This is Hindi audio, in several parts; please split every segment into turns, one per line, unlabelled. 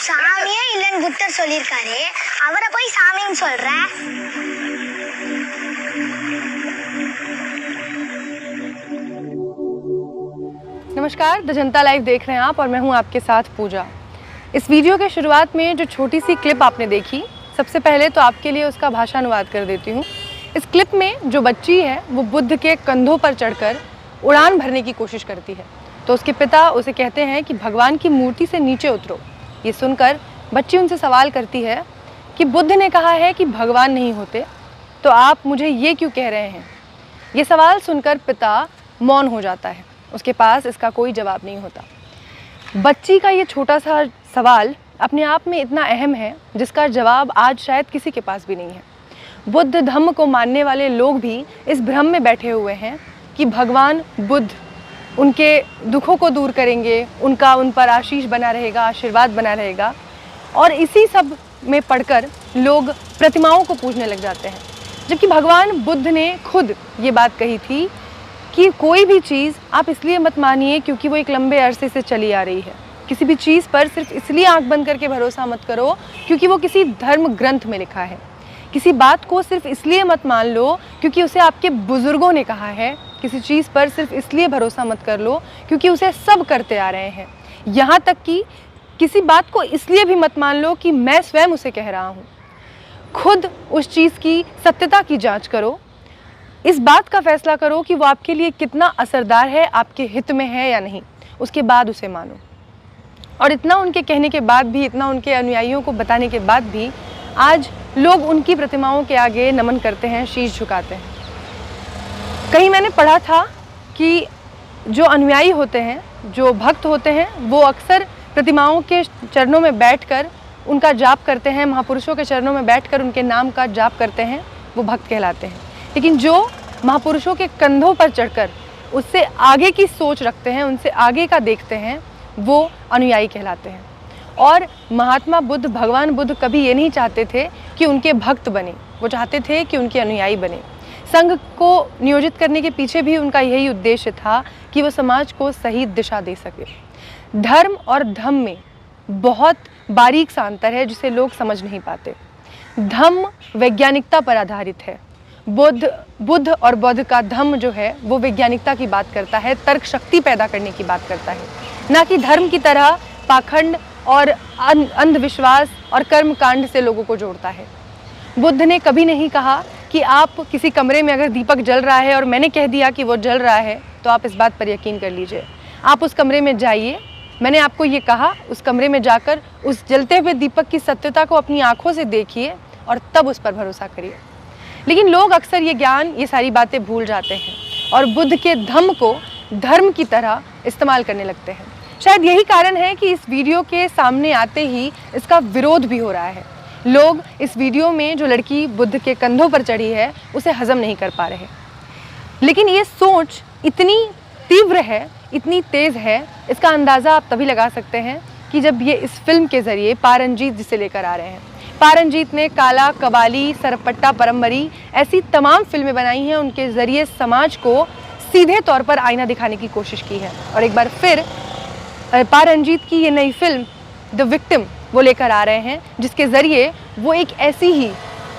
சாமியே இல்லன்னு புத்தர் சொல்லியிருக்காரு, அவரை போய் சாமின்னு சொல்ற?
नमस्कार, द जनता लाइव देख रहे हैं आप और मैं हूं आपके साथ पूजा। इस वीडियो के शुरुआत में जो छोटी सी क्लिप आपने देखी, सबसे पहले तो आपके लिए उसका भाषानुवाद कर देती हूं। इस क्लिप में जो बच्ची है वो बुद्ध के कंधों पर चढ़कर उड़ान भरने की कोशिश करती है, तो उसके पिता उसे कहते हैं कि भगवान की मूर्ति से नीचे उतरो। ये सुनकर बच्ची उनसे सवाल करती है कि बुद्ध ने कहा है कि भगवान नहीं होते, तो आप मुझे ये क्यों कह रहे हैं? ये सवाल सुनकर पिता मौन हो जाता है, उसके पास इसका कोई जवाब नहीं होता। बच्ची का ये छोटा सा सवाल अपने आप में इतना अहम है जिसका जवाब आज शायद किसी के पास भी नहीं है। बुद्ध धम्म को मानने वाले लोग भी इस भ्रम में बैठे हुए हैं कि भगवान बुद्ध उनके दुखों को दूर करेंगे, उनका उन पर आशीष बना रहेगा, आशीर्वाद बना रहेगा, और इसी सब में पढ़कर लोग प्रतिमाओं को पूजने लग जाते हैं। जबकि भगवान बुद्ध ने खुद ये बात कही थी कि कोई भी चीज़ आप इसलिए मत मानिए क्योंकि वो एक लंबे अरसे से चली आ रही है। किसी भी चीज़ पर सिर्फ इसलिए आंख बंद करके भरोसा मत करो क्योंकि वो किसी धर्म ग्रंथ में लिखा है। किसी बात को सिर्फ इसलिए मत मान लो क्योंकि उसे आपके बुजुर्गों ने कहा है। किसी चीज़ पर सिर्फ इसलिए भरोसा मत कर लो क्योंकि उसे सब करते आ रहे हैं। यहाँ तक कि किसी बात को इसलिए भी मत मान लो कि मैं स्वयं उसे कह रहा हूँ। खुद उस चीज़ की सत्यता की जाँच करो, इस बात का फैसला करो कि वो आपके लिए कितना असरदार है, आपके हित में है या नहीं, उसके बाद उसे मानो। और इतना उनके कहने के बाद भी, इतना उनके अनुयायियों को बताने के बाद भी आज लोग उनकी प्रतिमाओं के आगे नमन करते हैं, शीश झुकाते हैं। कहीं मैंने पढ़ा था कि जो अनुयायी होते हैं, जो भक्त होते हैं, वो अक्सर प्रतिमाओं के चरणों में बैठकर उनका जाप करते हैं, महापुरुषों के चरणों में बैठकर उनके नाम का जाप करते हैं, वो भक्त कहलाते हैं। लेकिन जो महापुरुषों के कंधों पर चढ़कर उससे आगे की सोच रखते हैं, उनसे आगे का देखते हैं, वो अनुयायी कहलाते हैं। और महात्मा बुद्ध, भगवान बुद्ध कभी ये नहीं चाहते थे कि उनके भक्त बने, वो चाहते थे कि उनके अनुयायी बने। संघ को नियोजित करने के पीछे भी उनका यही उद्देश्य था कि वो समाज को सही दिशा दे सके। धर्म और धम्म में बहुत बारीक सा अंतर है जिसे लोग समझ नहीं पाते। धम्म वैज्ञानिकता पर आधारित है। बुद्ध और बौद्ध का धम्म जो है वो वैज्ञानिकता की बात करता है, तर्क शक्ति पैदा करने की बात करता है, ना कि धर्म की तरह पाखंड और अंधविश्वास और कर्म कांड से लोगों को जोड़ता है। बुद्ध ने कभी नहीं कहा कि आप किसी कमरे में अगर दीपक जल रहा है और मैंने कह दिया कि वो जल रहा है तो आप इस बात पर यकीन कर लीजिए। आप उस कमरे में जाइए, मैंने आपको ये कहा, उस कमरे में जाकर उस जलते हुए दीपक की सत्यता को अपनी आंखों से देखिए और तब उस पर भरोसा करिए। लेकिन लोग अक्सर ये ज्ञान, ये सारी बातें भूल जाते हैं और बुद्ध के धम्म को धर्म की तरह इस्तेमाल करने लगते हैं। शायद यही कारण है कि इस वीडियो के सामने आते ही इसका विरोध भी हो रहा है। लोग इस वीडियो में जो लड़की बुद्ध के कंधों पर चढ़ी है उसे हजम नहीं कर पा रहे। लेकिन ये सोच इतनी तीव्र है, इतनी तेज़ है, इसका अंदाज़ा आप तभी लगा सकते हैं कि जब ये इस फिल्म के ज़रिए पारंजीत जिसे लेकर आ रहे हैं। पारंजीत ने काला, कवाली, सरपट्टा, परमबरी ऐसी तमाम फिल्में बनाई हैं। उनके ज़रिए समाज को सीधे तौर पर आईना दिखाने की कोशिश की है। और एक बार फिर पारंजीत की ये नई फिल्म द विक्टिम वो लेकर आ रहे हैं, जिसके ज़रिए वो एक ऐसी ही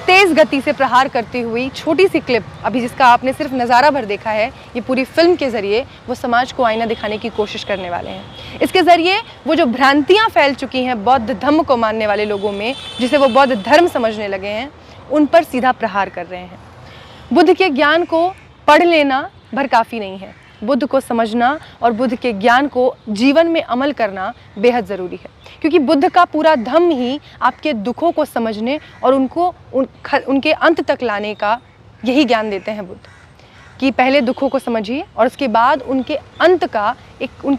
तेज़ गति से प्रहार करती हुई छोटी सी क्लिप, अभी जिसका आपने सिर्फ नज़ारा भर देखा है, ये पूरी फिल्म के ज़रिए वो समाज को आईना दिखाने की कोशिश करने वाले हैं। इसके ज़रिए वो जो भ्रांतियाँ फैल चुकी हैं बौद्ध धम्म को मानने वाले लोगों में, जिसे वो बौद्ध धर्म समझने लगे हैं, उन पर सीधा प्रहार कर रहे हैं। बुद्ध के ज्ञान को पढ़ लेना भर काफ़ी नहीं है। बुद्ध को समझना और बुद्ध के ज्ञान को जीवन में अमल करना बेहद ज़रूरी है, क्योंकि बुद्ध का पूरा धम्म ही आपके दुखों को समझने और उनके अंत तक लाने का यही ज्ञान देते हैं बुद्ध, कि पहले दुखों को समझिए और उसके बाद उनके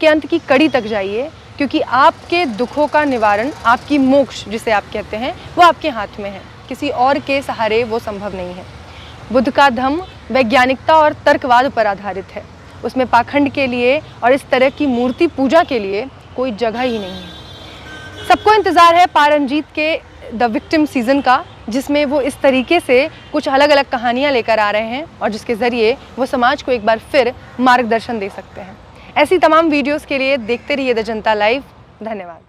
अंत की कड़ी तक जाइए, क्योंकि आपके दुखों का निवारण, आपकी मोक्ष जिसे आप कहते हैं, वो आपके हाथ में है, किसी और के सहारे वो संभव नहीं है। बुद्ध का धम्म वैज्ञानिकता और तर्कवाद पर आधारित है। उसमें पाखंड के लिए और इस तरह की मूर्ति पूजा के लिए कोई जगह ही नहीं है। सबको इंतज़ार है पारंजीत के द विक्टिम सीज़न का, जिसमें वो इस तरीके से कुछ अलग अलग कहानियाँ लेकर आ रहे हैं और जिसके ज़रिए वो समाज को एक बार फिर मार्गदर्शन दे सकते हैं। ऐसी तमाम वीडियोस के लिए देखते रहिए द जनता लाइव। धन्यवाद।